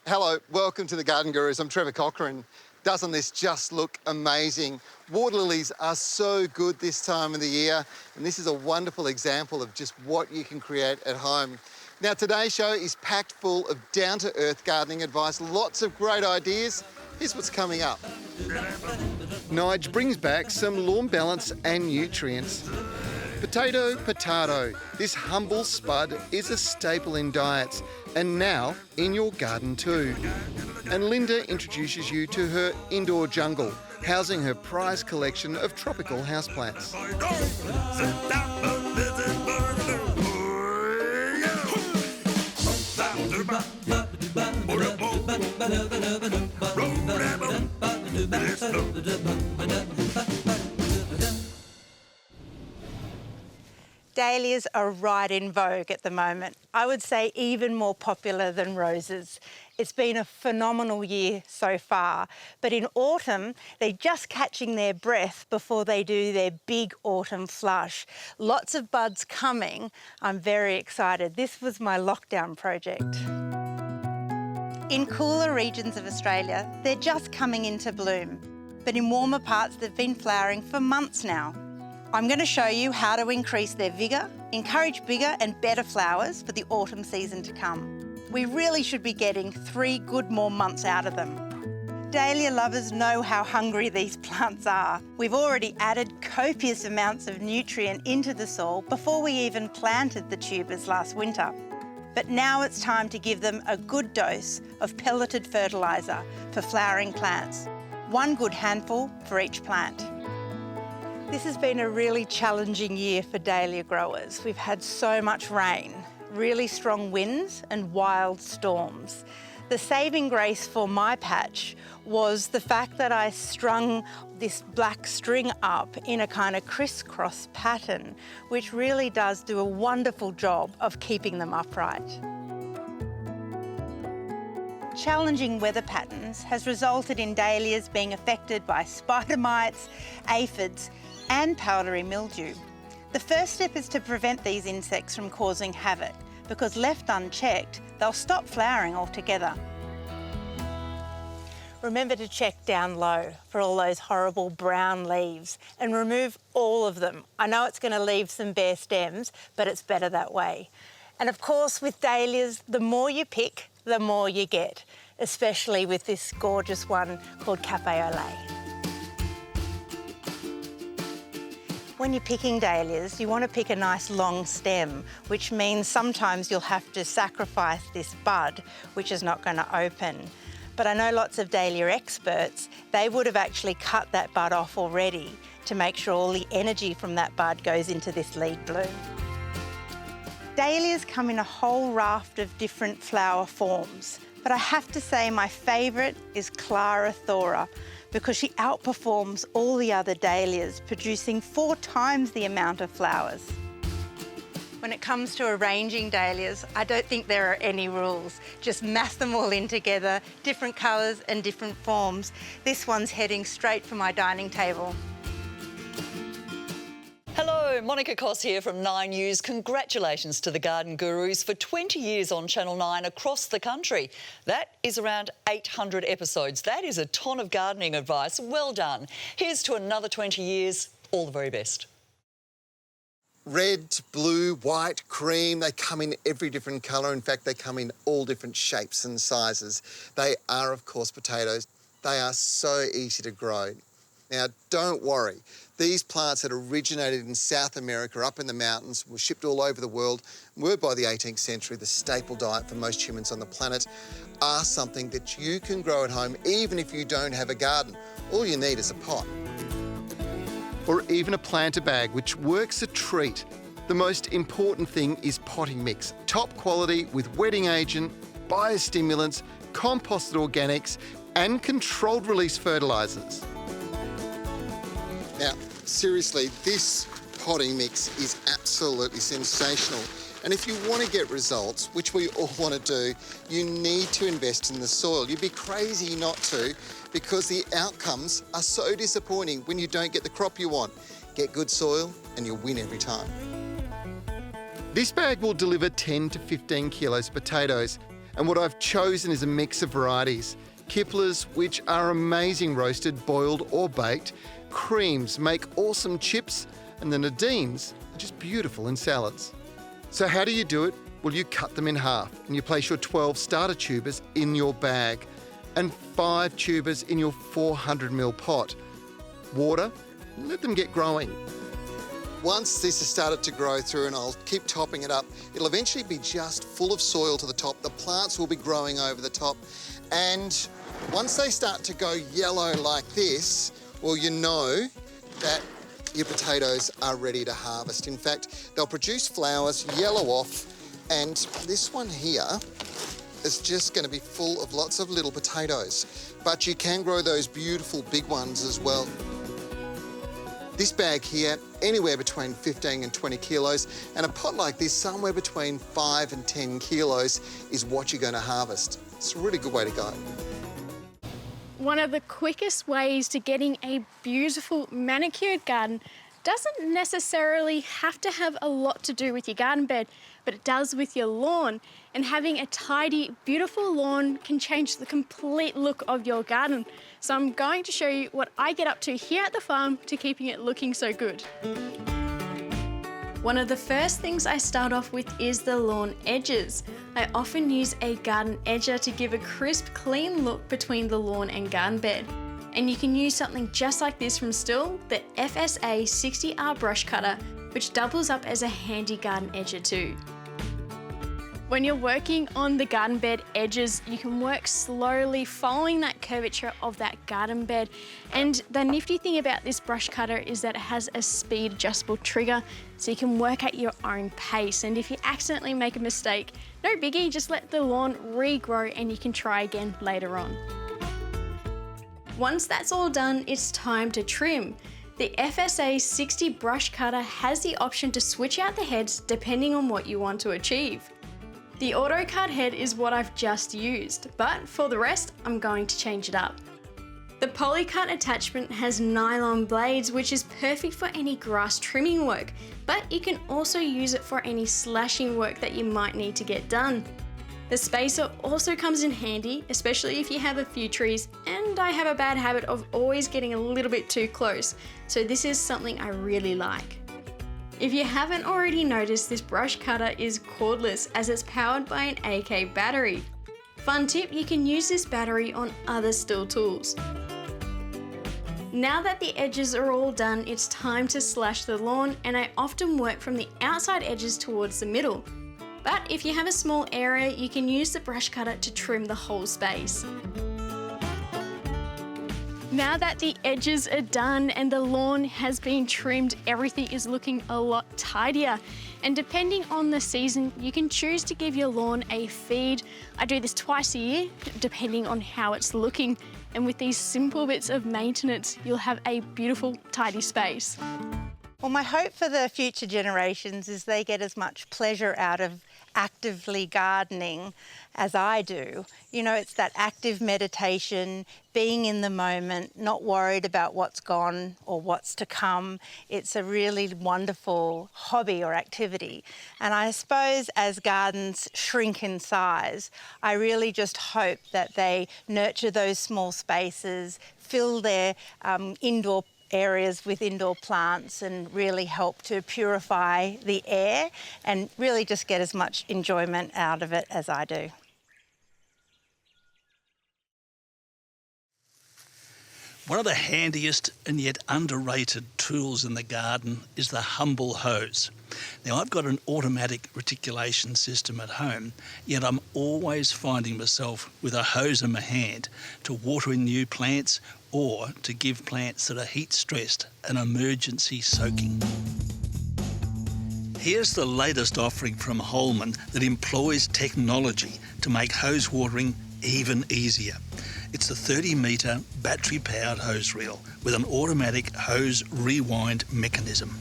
Hello, welcome to the Garden Gurus. I'm Trevor Cochran. Doesn't this just look amazing? Water lilies are so good this time of the year, and this is a wonderful example of just what you can create at home. Now, today's show is packed full of down-to-earth gardening advice, lots of great ideas. Here's what's coming up. Nige brings back some lawn balance and nutrients. Potato. This humble spud is a staple in diets and now in your garden too. And Linda introduces you to her indoor jungle, housing her prized collection of tropical houseplants. Dahlias are right in vogue at the moment. I would say even more popular than roses. It's been a phenomenal year so far, but in autumn, they're just catching their breath before they do their big autumn flush. Lots of buds coming. I'm very excited. This was my lockdown project. In cooler regions of Australia, they're just coming into bloom, but in warmer parts, they've been flowering for months now. I'm going to show you how to increase their vigour, encourage bigger and better flowers for the autumn season to come. We really should be getting 3 good more months out of them. Dahlia lovers know how hungry these plants are. We've already added copious amounts of nutrient into the soil before we even planted the tubers last winter. But now it's time to give them a good dose of pelleted fertiliser for flowering plants. 1 good handful for each plant. This has been a really challenging year for dahlia growers. We've had so much rain, really strong winds and wild storms. The saving grace for my patch was the fact that I strung this black string up in a kind of crisscross pattern, which really does do a wonderful job of keeping them upright. Challenging weather patterns has resulted in dahlias being affected by spider mites, aphids, and powdery mildew. The first step is to prevent these insects from causing havoc, because left unchecked, they'll stop flowering altogether. Remember to check down low for all those horrible brown leaves and remove all of them. I know it's going to leave some bare stems, but it's better that way. And of course, with dahlias, the more you pick, the more you get, especially with this gorgeous one called Cafe au lait. When you're picking dahlias, you want to pick a nice long stem, which means sometimes you'll have to sacrifice this bud, which is not going to open. But I know lots of dahlia experts, they would have actually cut that bud off already to make sure all the energy from that bud goes into this lead bloom. Dahlias come in a whole raft of different flower forms, but I have to say my favourite is Clara Thora, because she outperforms all the other dahlias, producing 4 times the amount of flowers. When it comes to arranging dahlias, I don't think there are any rules. Just mass them all in together, different colours and different forms. This one's heading straight for my dining table. Hello, Monica Koss here from 9 News. Congratulations to the Garden Gurus for 20 years on Channel 9 across the country. That is around 800 episodes. That is a ton of gardening advice. Well done. Here's to another 20 years. All the very best. Red, blue, white, cream, they come in every different colour. In fact, they come in all different shapes and sizes. They are, of course, potatoes. They are so easy to grow. Now, don't worry. These plants that originated in South America, up in the mountains, were shipped all over the world, were by the 18th century the staple diet for most humans on the planet, are something that you can grow at home even if you don't have a garden. All you need is a pot. Or even a planter bag, which works a treat. The most important thing is potting mix. Top quality with wetting agent, biostimulants, composted organics, and controlled release fertilisers. Now, seriously, this potting mix is absolutely sensational. And if you want to get results, which we all want to do, you need to invest in the soil. You'd be crazy not to, because the outcomes are so disappointing when you don't get the crop you want. Get good soil and you'll win every time. This bag will deliver 10 to 15 kilos of potatoes. And what I've chosen is a mix of varieties. Kiplers, which are amazing roasted, boiled or baked. Creams make awesome chips, and the Nadines are just beautiful in salads. So how do you do it? Well, you cut them in half and you place your 12 starter tubers in your bag and 5 tubers in your 400ml pot. Water, let them get growing. Once this has started to grow through, and I'll keep topping it up, it'll eventually be just full of soil to the top. The plants will be growing over the top. And once they start to go yellow like this, well, you know that your potatoes are ready to harvest. In fact, they'll produce flowers, yellow off, and this one here is just going to be full of lots of little potatoes. But you can grow those beautiful big ones as well. This bag here, anywhere between 15 and 20 kilos, and a pot like this, somewhere between 5 and 10 kilos, is what you're going to harvest. It's a really good way to go. One of the quickest ways to getting a beautiful manicured garden doesn't necessarily have to have a lot to do with your garden bed, but it does with your lawn. And having a tidy, beautiful lawn can change the complete look of your garden. So I'm going to show you what I get up to here at the farm to keeping it looking so good. One of the first things I start off with is the lawn edges. I often use a garden edger to give a crisp, clean look between the lawn and garden bed. And you can use something just like this from Stihl, the FSA 60R brush cutter, which doubles up as a handy garden edger too. When you're working on the garden bed edges, you can work slowly following that curvature of that garden bed. And the nifty thing about this brush cutter is that it has a speed adjustable trigger, so you can work at your own pace. And if you accidentally make a mistake, no biggie, just let the lawn regrow and you can try again later on. Once that's all done, it's time to trim. The FSA 60 brush cutter has the option to switch out the heads depending on what you want to achieve. The auto cut head is what I've just used, but for the rest, I'm going to change it up. The polycut attachment has nylon blades, which is perfect for any grass trimming work, but you can also use it for any slashing work that you might need to get done. The spacer also comes in handy, especially if you have a few trees, and I have a bad habit of always getting a little bit too close, so this is something I really like. If you haven't already noticed, this brush cutter is cordless as it's powered by an AK battery. Fun tip, you can use this battery on other Stihl tools. Now that the edges are all done, it's time to slash the lawn, and I often work from the outside edges towards the middle. But if you have a small area, you can use the brush cutter to trim the whole space. Now that the edges are done and the lawn has been trimmed, everything is looking a lot tidier. And depending on the season, you can choose to give your lawn a feed. I do this twice a year, depending on how it's looking. And with these simple bits of maintenance, you'll have a beautiful, tidy space. Well, my hope for the future generations is they get as much pleasure out of actively gardening as I do. You know, it's that active meditation, being in the moment, not worried about what's gone or what's to come. It's a really wonderful hobby or activity. And I suppose as gardens shrink in size, I really just hope that they nurture those small spaces, fill their indoor areas with indoor plants and really help to purify the air and really just get as much enjoyment out of it as I do. One of the handiest and yet underrated tools in the garden is the humble hose. Now, I've got an automatic reticulation system at home, yet I'm always finding myself with a hose in my hand to water in new plants or to give plants that are heat stressed an emergency soaking. Here's the latest offering from Holman that employs technology to make hose watering even easier. It's a 30-metre battery-powered hose reel with an automatic hose rewind mechanism.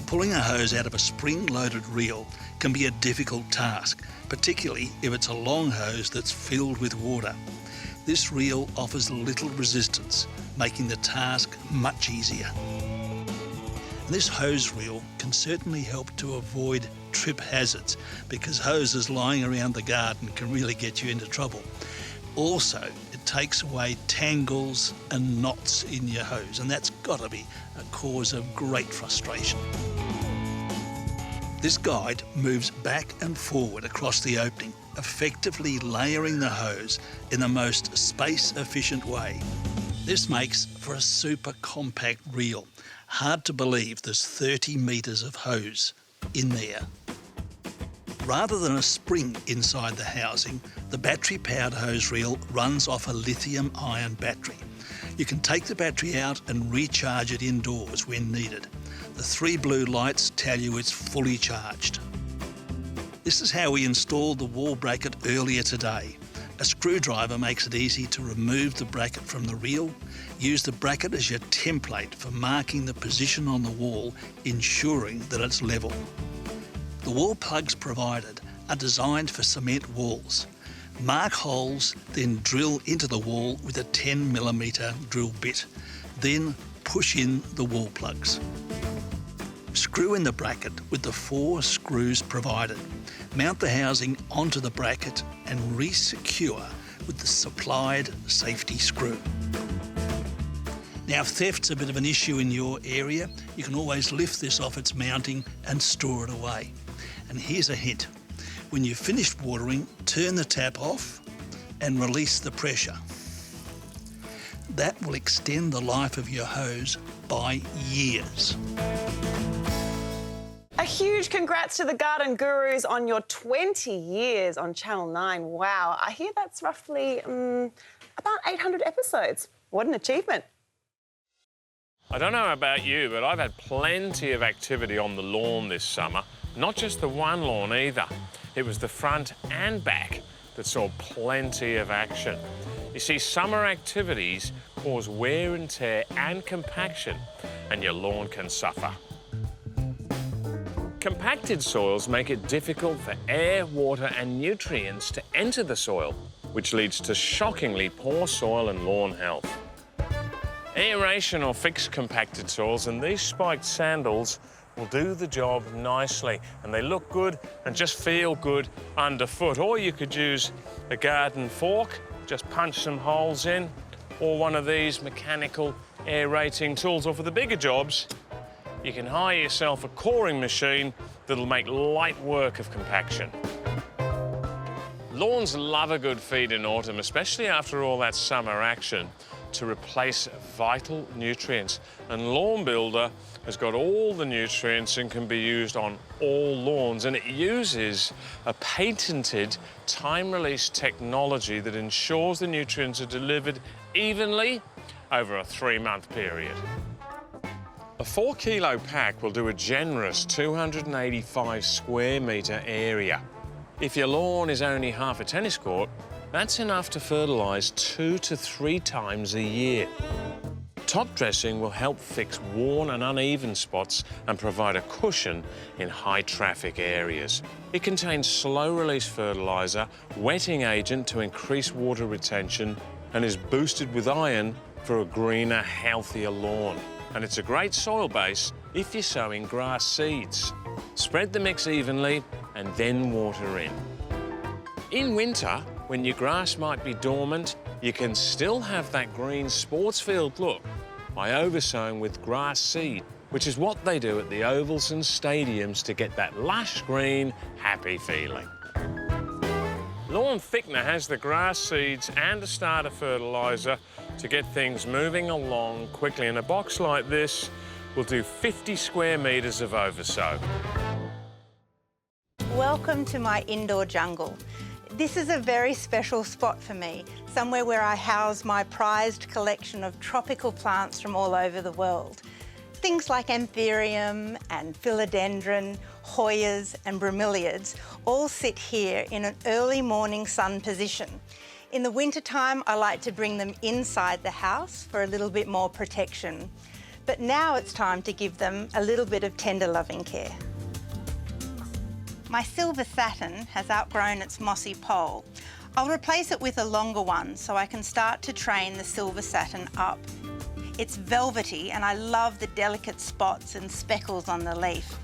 Pulling a hose out of a spring-loaded reel can be a difficult task, particularly if it's a long hose that's filled with water. This reel offers little resistance, making the task much easier. And this hose reel can certainly help to avoid trip hazards, because hoses lying around the garden can really get you into trouble. Also, it takes away tangles and knots in your hose, and that's got to be a cause of great frustration. This guide moves back and forward across the opening, effectively layering the hose in the most space-efficient way. This makes for a super compact reel. Hard to believe there's 30 metres of hose in there. Rather than a spring inside the housing, the battery-powered hose reel runs off a lithium-ion battery. You can take the battery out and recharge it indoors when needed. The 3 blue lights tell you it's fully charged. This is how we installed the wall bracket earlier today. A screwdriver makes it easy to remove the bracket from the reel. Use the bracket as your template for marking the position on the wall, ensuring that it's level. The wall plugs provided are designed for cement walls. Mark holes, then drill into the wall with a 10mm drill bit. Then push in the wall plugs. Screw in the bracket with the 4 screws provided. Mount the housing onto the bracket and re-secure with the supplied safety screw. Now, if theft's a bit of an issue in your area, you can always lift this off its mounting and store it away. And here's a hint. When you've finished watering, turn the tap off and release the pressure. That will extend the life of your hose by years. A huge congrats to the Garden Gurus on your 20 years on Channel 9. Wow, I hear that's roughly about 800 episodes. What an achievement. I don't know about you, but I've had plenty of activity on the lawn this summer. Not just the one lawn either. It was the front and back that saw plenty of action. You see, summer activities cause wear and tear and compaction, and your lawn can suffer. Compacted soils make it difficult for air, water and nutrients to enter the soil, which leads to shockingly poor soil and lawn health. Aeration or fixed compacted soils and these spiked sandals will do the job nicely, and they look good and just feel good underfoot. Or you could use a garden fork, just punch some holes in, or one of these mechanical aerating tools. Or for the bigger jobs, you can hire yourself a coring machine that'll make light work of compaction. Lawns love a good feed in autumn, especially after all that summer action, to replace vital nutrients. And Lawn Builder has got all the nutrients and can be used on all lawns. And it uses a patented time-release technology that ensures the nutrients are delivered evenly over a 3-month period. A 4-kilo pack will do a generous 285 square metre area. If your lawn is only half a tennis court, that's enough to fertilise 2 to 3 times a year. Top dressing will help fix worn and uneven spots and provide a cushion in high-traffic areas. It contains slow-release fertiliser, wetting agent to increase water retention, and is boosted with iron for a greener, healthier lawn. And it's a great soil base if you're sowing grass seeds. Spread the mix evenly and then water in. In winter, when your grass might be dormant, you can still have that green sports field look by oversowing with grass seed, which is what they do at the ovals and stadiums to get that lush green, happy feeling. Lawn Thickener has the grass seeds and a starter fertiliser to get things moving along quickly. And a box like this will do 50 square metres of oversow. Welcome to my indoor jungle. This is a very special spot for me, somewhere where I house my prized collection of tropical plants from all over the world. Things like anthurium and philodendron, hoyas and bromeliads all sit here in an early morning sun position. In the wintertime, I like to bring them inside the house for a little bit more protection. But now it's time to give them a little bit of tender loving care. My silver satin has outgrown its mossy pole. I'll replace it with a longer one so I can start to train the silver satin up. It's velvety and I love the delicate spots and speckles on the leaf.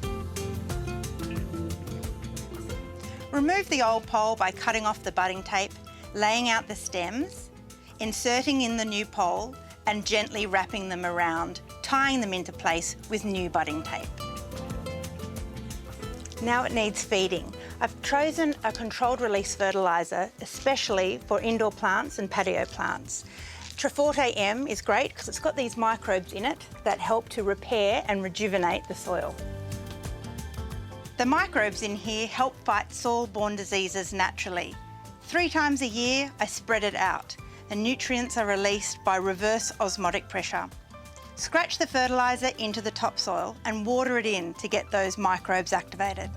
Remove the old pole by cutting off the budding tape, laying out the stems, inserting in the new pole and gently wrapping them around, tying them into place with new budding tape. Now it needs feeding. I've chosen a controlled release fertiliser, especially for indoor plants and patio plants. Treforte M is great because it's got these microbes in it that help to repair and rejuvenate the soil. The microbes in here help fight soil-borne diseases naturally. 3 times a year, I spread it out. The nutrients are released by reverse osmotic pressure. Scratch the fertiliser into the topsoil and water it in to get those microbes activated.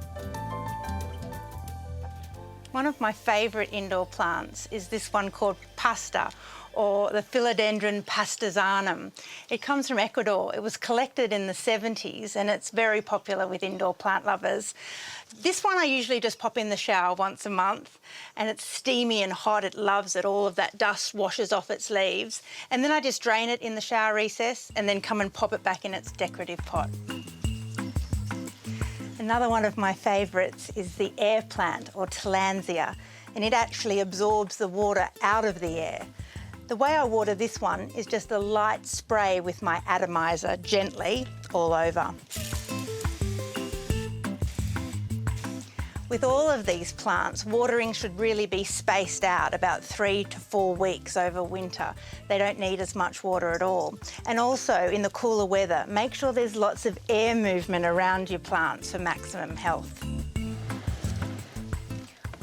One of my favourite indoor plants is this one called pasta, or the Philodendron pastasanum. It comes from Ecuador. It was collected in the 70s and it's very popular with indoor plant lovers. This one I usually just pop in the shower once a month and it's steamy and hot. It loves it. All of that dust washes off its leaves. And then I just drain it in the shower recess and then come and pop it back in its decorative pot. Another one of my favourites is the air plant, or Tillandsia, and it actually absorbs the water out of the air. The way I water this one is just a light spray with my atomizer, gently all over. With all of these plants, watering should really be spaced out about 3 to 4 weeks over winter. They don't need as much water at all. And also in the cooler weather, make sure there's lots of air movement around your plants for maximum health.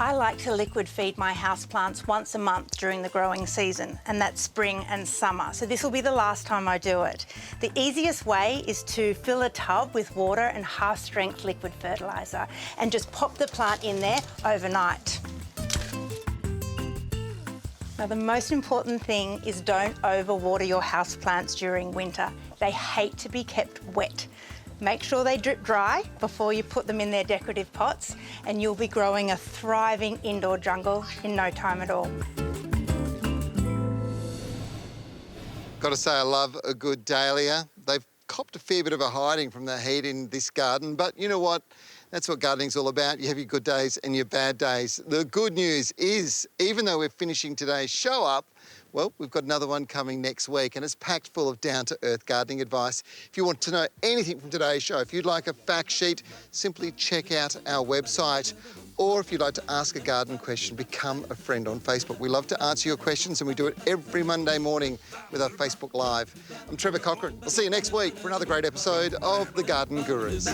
I like to liquid feed my houseplants once a month during the growing season, and that's spring and summer. So this will be the last time I do it. The easiest way is to fill a tub with water and half-strength liquid fertiliser and just pop the plant in there overnight. Now the most important thing is don't overwater your houseplants during winter. They hate to be kept wet. Make sure they drip dry before you put them in their decorative pots and you'll be growing a thriving indoor jungle in no time at all. Got to say, I love a good dahlia. They've copped a fair bit of a hiding from the heat in this garden, but you know what? That's what gardening's all about. You have your good days and your bad days. The good news is, even though we're finishing today's show up, well, we've got another one coming next week and it's packed full of down-to-earth gardening advice. If you want to know anything from today's show, if you'd like a fact sheet, simply check out our website. Or if you'd like to ask a garden question, become a friend on Facebook. We love to answer your questions and we do it every Monday morning with our Facebook Live. I'm Trevor Cochran. I'll see you next week for another great episode of The Garden Gurus.